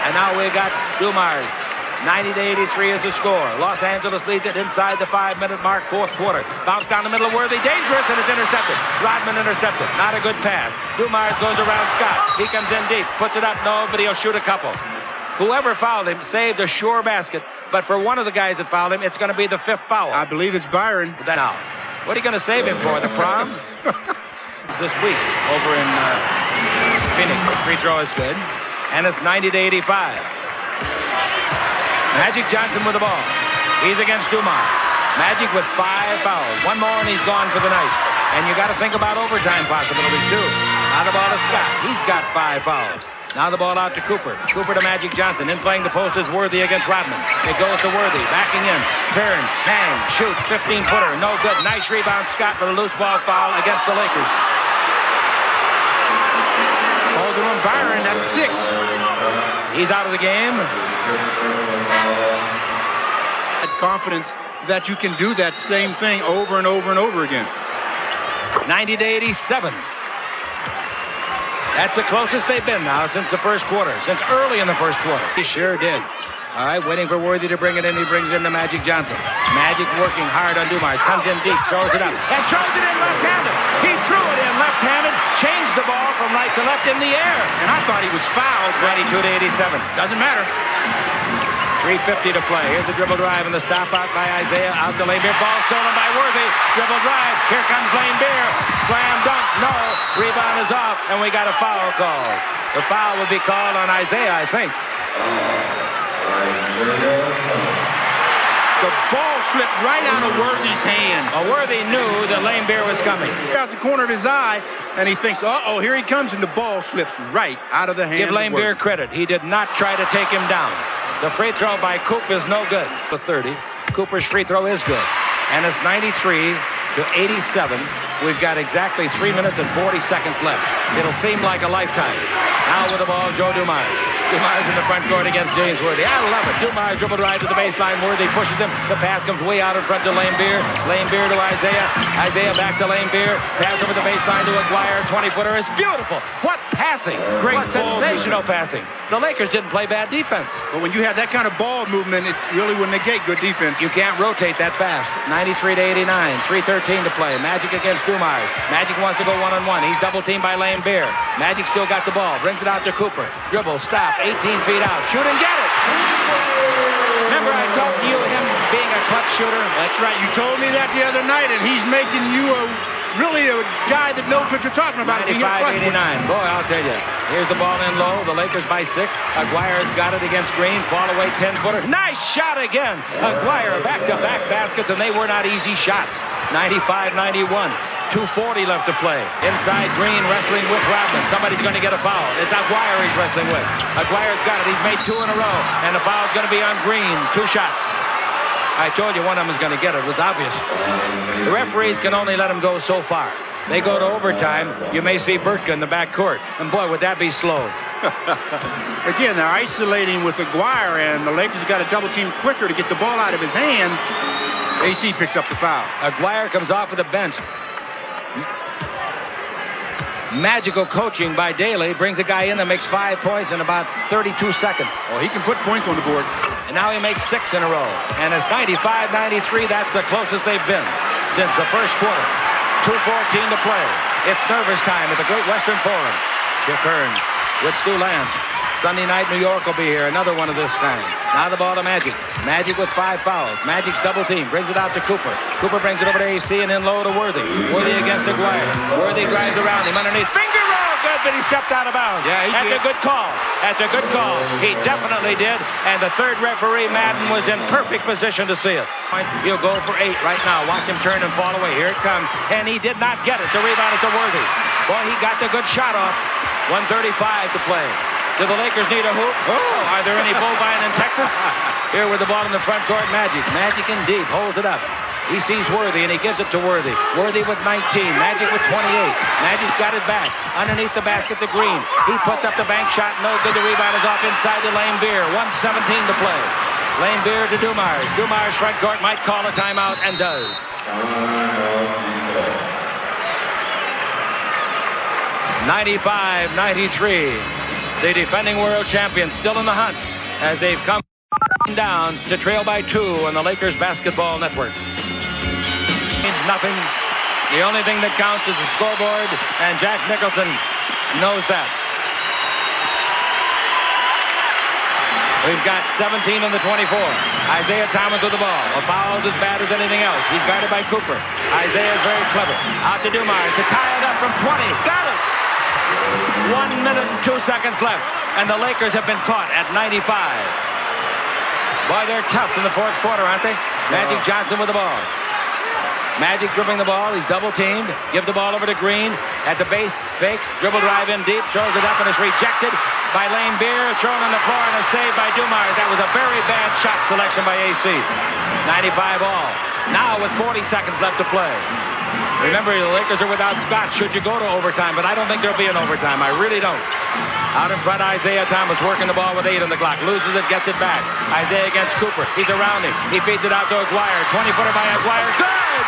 And now we got Dumars. 90-83 is the score. Los Angeles leads it inside the 5-minute mark, 4th quarter. Bounce down the middle of Worthy. Dangerous, and it's intercepted. Rodman intercepted. Not a good pass. Dumars goes around Scott. He comes in deep. Puts it up. No, but he'll shoot a couple. Whoever fouled him saved a sure basket. But for one of the guys that fouled him, it's going to be the 5th foul. I believe it's Byron. Now, what are you going to save him for? The prom? This week over in Phoenix. Free throw is good. And it's 90-85. Magic Johnson with the ball. He's against Dumars. Magic with 5 fouls. One more and he's gone for the night. And you got to think about overtime possibilities too. Now the ball to Scott. He's got 5 fouls. Now the ball out to Cooper. Cooper to Magic Johnson. In playing the post is Worthy against Rodman. It goes to Worthy. Backing in. Turn. Hang. Shoot. 15-footer. No good. Nice rebound, Scott, for a loose ball foul against the Lakers. Called it on Byron. That's 6. He's out of the game. Confidence that you can do that same thing over and over and over again. 90-87. That's the closest they've been now since the first quarter, since early in the first quarter. He sure did. All right, waiting for Worthy to bring it in. He brings in the Magic Johnson. Magic working hard on Dumars. Comes in deep, throws it up, and throws it in left-handed. He threw it in left-handed, changed the ball from right to left in the air. And I thought he was fouled. 92 to 87. Doesn't matter. 3:50 to play. Here's the dribble drive and the stop out by Isaiah. Out to Lane Beer. Ball stolen by Worthy. Dribble drive. Here comes Lane Beer. Slam dunk. No. Rebound is off, and we got a foul call. The foul will be called on Isaiah, I think. The ball slipped right out of Worthy's hand. Well, Worthy knew that Lane Beer was coming. Out the corner of his eye, and he thinks, uh-oh, here he comes, and the ball slips right out of the hand. Give Lane Beer credit. He did not try to take him down. The free throw by Coop is no good. The 30. Cooper's free throw is good. And it's 93 to 87. We've got exactly 3 minutes and 40 seconds left. It'll seem like a lifetime. Now with the ball, Joe Dumars. Dumars in the front court against James Worthy. I love it. Dumars dribble drive to the baseline. Worthy pushes him. The pass comes way out in front to Lane Beer. Lane Beer to Isaiah. Isaiah back to Lane Beer. Pass over the baseline to Aguirre. 20-footer is beautiful. What passing. Great what sensational passing. The Lakers didn't play bad defense. But when you have that kind of ball movement, it really will negate good defense. You can't rotate that fast. 93 to 89. 3:13 to play. Magic against Dumars. Magic wants to go one-on-one. He's double-teamed by Lane Beer. Magic still got the ball. Brings it out to Cooper. Dribble, stop. 18 feet out. Shoot and get it. Remember I told you him being a clutch shooter? That's right. You told me that the other night, and he's making you really a guy that knows what you're talking about. 95-89. Boy, I'll tell you. Here's the ball in low. The Lakers by 6. Aguirre's got it against Green. Fall away 10-footer. Nice shot again. Aguirre back-to-back baskets, and they were not easy shots. 95-91. 2:40 left to play. Inside Green wrestling with Rodman. Somebody's going to get a foul. It's Aguirre he's wrestling with. Aguirre's got it. He's made 2 in a row. And the foul's going to be on Green. 2 shots. I told you one of them was going to get it. It was obvious. The referees can only let him go so far. They go to overtime. You may see Burtka in the back court. And boy, would that be slow. Again, they're isolating with Aguirre, and the Lakers got to double team quicker to get the ball out of his hands. AC picks up the foul. Aguirre comes off of the bench. Magical coaching by Daly brings a guy in that makes 5 points in about 32 seconds. Oh, he can put points on the board. And now he makes 6 in a row. And it's 95-93. That's the closest they've been since the first quarter. 2:14 to play. It's nervous time at the Great Western Forum. Chip Hearn with Stu Lance. Sunday night, New York will be here. Another one of this kind. Now the ball to Magic. Magic with 5 fouls. Magic's double team. Brings it out to Cooper. Cooper brings it over to AC and in low to Worthy. Worthy against Aguirre. Worthy drives around him underneath. Finger roll. Good, but he stepped out of bounds. Yeah, That's a good call. That's a good call. He definitely did. And the third referee, Madden, was in perfect position to see it. He'll go for 8 right now. Watch him turn and fall away. Here it comes. And he did not get it. The rebound is to Worthy. Boy, he got the good shot off. 1:35 to play. Do the Lakers need a hoop? Oh. Are there any bovine in Texas? Here with the ball in the front court, Magic. Magic indeed holds it up. He sees Worthy, and he gives it to Worthy. Worthy with 19. Magic with 28. Magic's got it back. Underneath the basket to Green. He puts up the bank shot. No good. The rebound is off inside to Lane Beer. 1:17 to play. Lane Beer to Dumars. Dumars front court might call a timeout and does. 95-93. The defending world champions still in the hunt as they've come down to trail by 2 on the Lakers Basketball Network. Means nothing. The only thing that counts is the scoreboard, and Jack Nicholson knows that. We've got 17 in the 24. Isaiah Thomas with the ball. A foul's as bad as anything else. He's guarded by Cooper. Isaiah's very clever. Out to Dumars to tie it up from 20. Got it! 1 minute and 2 seconds left. And the Lakers have been caught at 95. Boy, they're tough in the fourth quarter, aren't they? Magic Johnson with the ball. Magic dribbling the ball. He's double-teamed. Give the ball over to Green. At the base, fakes. Dribble drive in deep. Throws it up and it's rejected by Lane Beer. Thrown on the floor and a save by Dumars. That was a very bad shot selection by AC. 95 all. Now with 40 seconds left to play. Remember, the Lakers are without Scott should you go to overtime, but I don't think there'll be an overtime. I really don't. Out in front, Isaiah Thomas working the ball with 8 on the clock. Loses it, gets it back. Isaiah against Cooper. He's around him. He feeds it out to Aguirre. 20-footer by Aguirre. Good!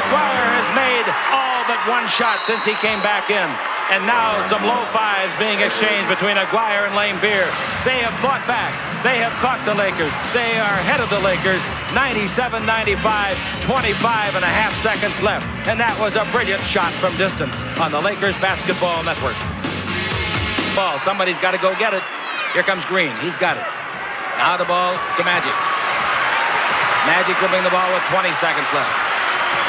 Aguirre has made all but 1 shot since he came back in. And now some low fives being exchanged between Aguirre and Lane Beer. They have fought back. They have caught the Lakers. They are ahead of the Lakers. 97-95, 25 and a half seconds left. And that was a brilliant shot from distance on the Lakers Basketball Network. Ball, somebody's got to go get it. Here comes Green. He's got it. Now the ball to Magic. Magic dribbling the ball with 20 seconds left.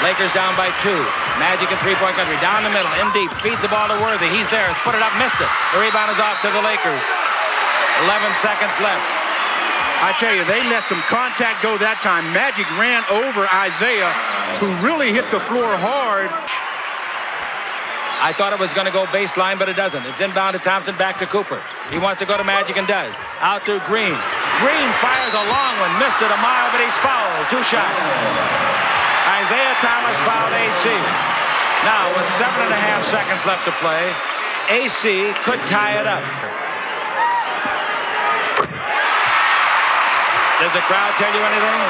Lakers down by 2. Magic in three-point country. Down the middle, in deep. Feeds the ball to Worthy. He's there. Put it up, missed it. The rebound is off to the Lakers. 11 seconds left. I tell you, they let some contact go that time. Magic ran over Isaiah, who really hit the floor hard. I thought it was going to go baseline, but it doesn't. It's inbound to Thompson, back to Cooper. He wants to go to Magic and does. Out to Green. Green fires a long one. Missed it a mile, but he's fouled. 2 shots. Isaiah Thomas fouled AC. Now, with 7.5 seconds left to play, AC could tie it up. Does the crowd tell you anything?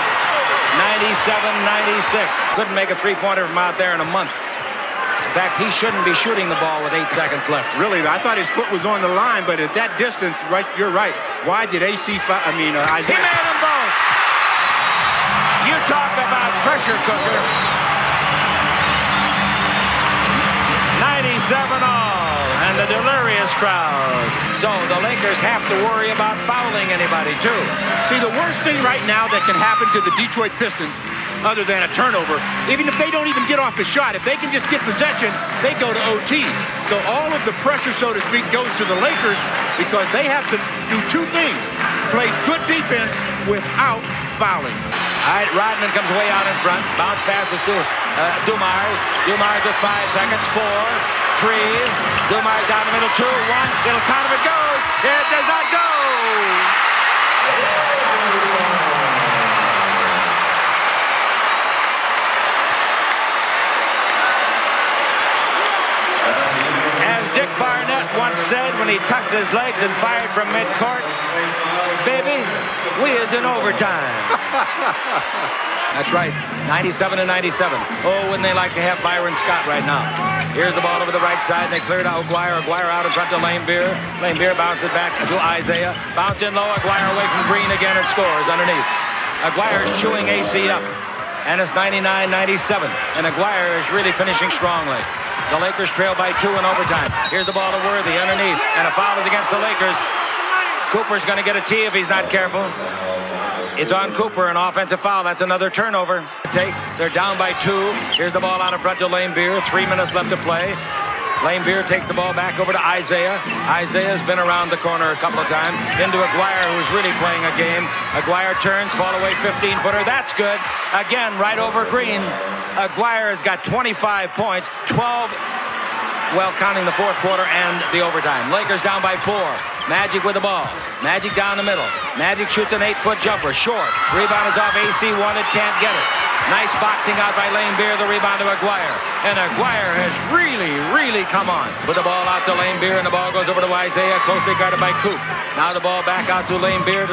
97-96. Couldn't make a three-pointer from out there in a month. In fact, he shouldn't be shooting the ball with 8 seconds left. Really, I thought his foot was on the line, but at that distance, right, you're right. Why did AC Isaiah? He made them both. You talk about pressure cooker. 97 all, and the delirious crowd. So the Lakers have to worry about fouling anybody, too. See, the worst thing right now that can happen to the Detroit Pistons, other than a turnover, even if they don't even get off the shot, if they can just get possession, they go to OT. So all of the pressure, so to speak, goes to the Lakers because they have to do 2 things. Play good defense without fouling. All right, Rodman comes way out in front. Bounce passes to Dumars. Dumars with 5 seconds. 4, 3. Dumars down the middle. 2, 1. It'll count if it goes. It does not go. As Dick Barnett once said when he tucked his legs and fired from midcourt, baby, we is in overtime. That's right, 97-97. Oh, wouldn't they like to have Byron Scott right now? Here's the ball over the right side. They cleared out Aguirre. Aguirre out in front to Lane Beer. Lane Beer bounces back to Isaiah. Bounce in low. Aguirre away from Green again and scores underneath. Aguirre's chewing AC up. And it's 99-97. And Aguirre is really finishing strongly. The Lakers trail by 2 in overtime. Here's the ball to Worthy underneath. And a foul is against the Lakers. Cooper's going to get a tee if he's not careful. It's on Cooper, an offensive foul. That's another turnover. They're down by 2. Here's the ball out in front to Lane Beer. 3 minutes left to play. Lane Beer takes the ball back over to Isaiah. Isaiah's been around the corner a couple of times. Into Aguirre, who's really playing a game. Aguirre turns, fall away 15-footer. That's good. Again, right over Green. Aguirre's got 25 points. 12, well, counting the fourth quarter and the overtime. Lakers down by 4. Magic with the ball. Magic down the middle. Magic shoots an 8-foot jumper. Short. Rebound is off. AC wanted. Can't get it. Nice boxing out by Lane Beer. The rebound to Aguirre. And Aguirre has really come on. With the ball out to Lane Beer, and the ball goes over to Isaiah. Closely guarded by Coop. Now the ball back out to Lane Beer.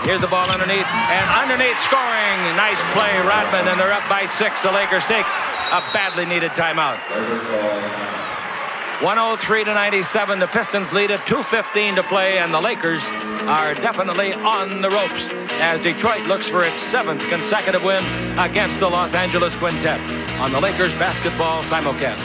Here's the ball underneath. And underneath scoring. Nice play, Rodman. And they're up by 6. The Lakers take a badly needed timeout. 103-97. The Pistons lead at 2:15 to play, and the Lakers are definitely on the ropes as Detroit looks for its 7th consecutive win against the Los Angeles Quintet on the Lakers basketball simulcast.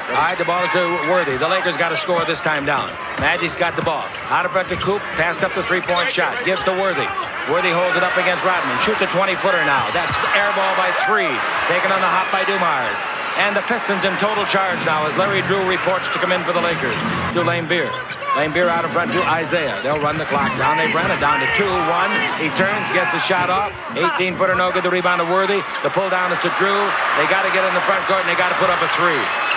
All right, the ball is to Worthy. The Lakers got to score this time down. Magic's got the ball. Out of front to Coop. Passed up the 3-point shot. Gives to Worthy. Worthy holds it up against Rodman. Shoots a 20-footer now. That's air ball by 3. Taken on the hop by Dumars. And the Pistons in total charge now as Larry Drew reports to come in for the Lakers. To Lane Beer. Lane Beer out in front to Isaiah. They'll run the clock down. They've run it down to 2-1. He turns, gets the shot off. 18-footer no good. The rebound to Worthy. The pull down is to Drew. They got to get in the front court and they got to put up a 3.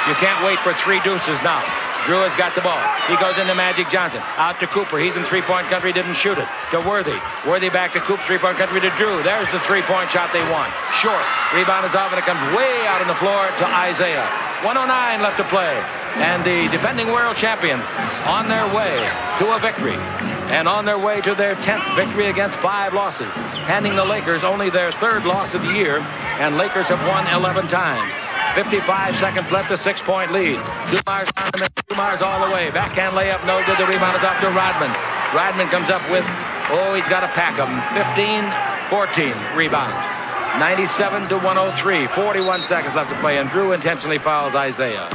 You can't wait for 3 deuces now. Drew has got the ball. He goes into Magic Johnson. Out to Cooper. He's in 3-point country. Didn't shoot it. To Worthy. Worthy back to Coop. 3-point country to Drew. There's the 3-point shot they want. Short. Rebound is off and it comes way out on the floor to Isaiah. 109 left to play. And the defending world champions on their way to a victory. And on their way to their 10th victory against 5 losses. Handing the Lakers only their 3rd loss of the year. And Lakers have won 11 times. 55 seconds left, a 6-point lead. Dumars all the way. Backhand layup, no good. The rebound is off to Rodman. Rodman comes up with Oh, he's got to pack them. 15-14 rebounds. 97 to 103. 41 seconds left to play, and Drew intentionally fouls Isaiah.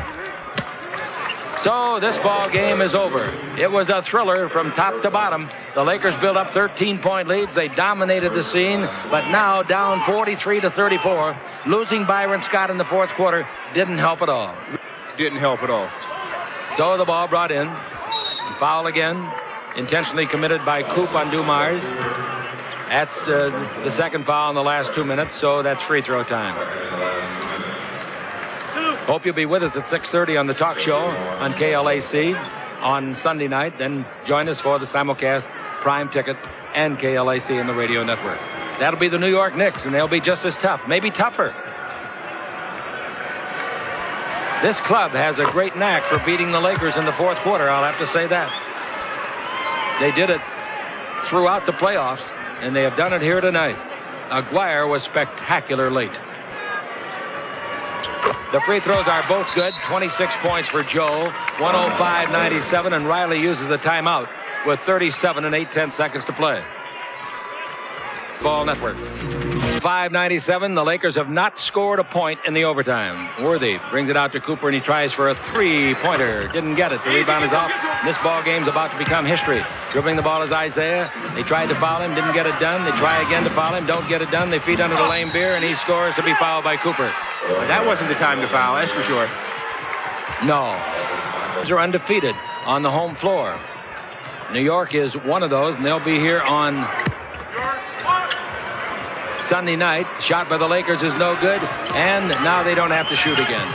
So this ball game is over. It was a thriller from top to bottom. The Lakers built up 13-point leads. They dominated the scene, but now down 43 to 34. Losing Byron Scott in the fourth quarter didn't help at all. Didn't help at all. So the ball brought in. Foul again. Intentionally committed by Coop on Dumars. That's the second foul in the last 2 minutes, so that's free throw time. Hope you'll be with us at 6:30 on the talk show on KLAC on Sunday night. Then join us for the simulcast, Prime Ticket, and KLAC in the radio network. That'll be the New York Knicks, and they'll be just as tough, maybe tougher. This club has a great knack for beating the Lakers in the fourth quarter, I'll have to say that. They did it throughout the playoffs, and they have done it here tonight. Aguirre was spectacular late. The free throws are both good. 26 points for Joe. 105-97, and Riley uses the timeout with 37 and 8/10 seconds to play. Ball Network. 5:97. The Lakers have not scored a point in the overtime. Worthy brings it out to Cooper, and he tries for a three-pointer. Didn't get it. The rebound is off. This ball game's about to become history. Dribbling the ball is Isaiah. They tried to foul him. Didn't get it done. They try again to foul him. Don't get it done. They feed under the lame beer, and he scores to be fouled by Cooper. That wasn't the time to foul, that's for sure. No. They're undefeated on the home floor. New York is one of those, and they'll be here on Sunday night. Shot by the Lakers is no good, and now they don't have to shoot again.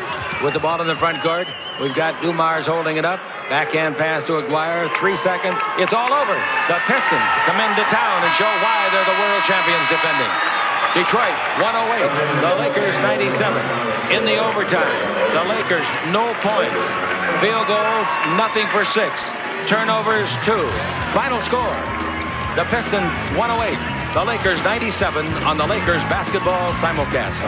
With the ball in the front court, we've got Dumars holding it up. Backhand pass to Aguirre. 3 seconds. It's all over. The Pistons come into town and show why they're the world champions defending. Detroit 108. The Lakers 97. In the overtime, the Lakers no points. Field goals, nothing for 6. Turnovers 2. Final score, the Pistons 108. The Lakers 97 on the Lakers basketball simulcast.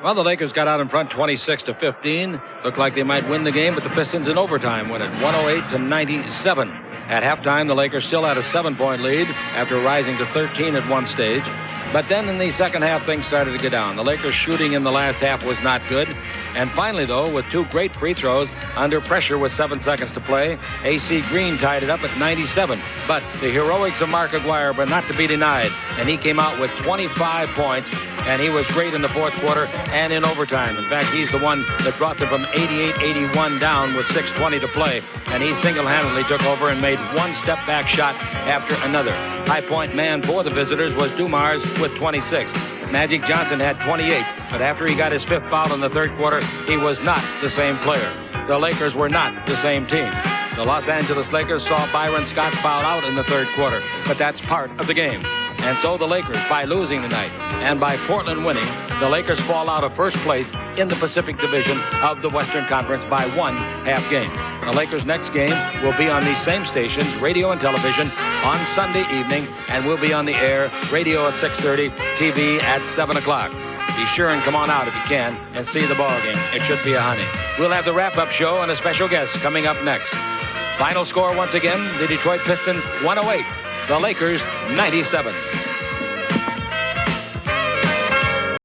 Well, the Lakers got out in front 26-15. Looked like they might win the game, but the Pistons in overtime win it 108-97. At halftime, the Lakers still had a 7-point lead after rising to 13 at one stage. But then in the second half, things started to go down. The Lakers shooting in the last half was not good. And finally, though, with 2 great free throws under pressure with 7 seconds to play, A.C. Green tied it up at 97. But the heroics of Mark Aguirre were not to be denied. And he came out with 25 points, and he was great in the fourth quarter and in overtime. In fact, he's the one that brought them from 88-81 down with 6:20 to play. And he single-handedly took over and made one step-back shot after another. High-point man for the visitors was Dumars with 26. Magic Johnson had 28, but after he got his 5th foul in the third quarter, he was not the same player. The Lakers were not the same team. The Los Angeles Lakers saw Byron Scott foul out in the third quarter, but that's part of the game. And so the Lakers, by losing tonight and by Portland winning, the Lakers fall out of first place in the Pacific Division of the Western Conference by 1 half game. The Lakers' next game will be on these same stations, radio and television, on Sunday evening, and we'll be on the air, radio at 6:30, TV at 7 o'clock. Be sure and come on out if you can and see the ball game. It should be a honey. We'll have the wrap-up show and a special guest coming up next. Final score once again, the Detroit Pistons 108, the Lakers 97.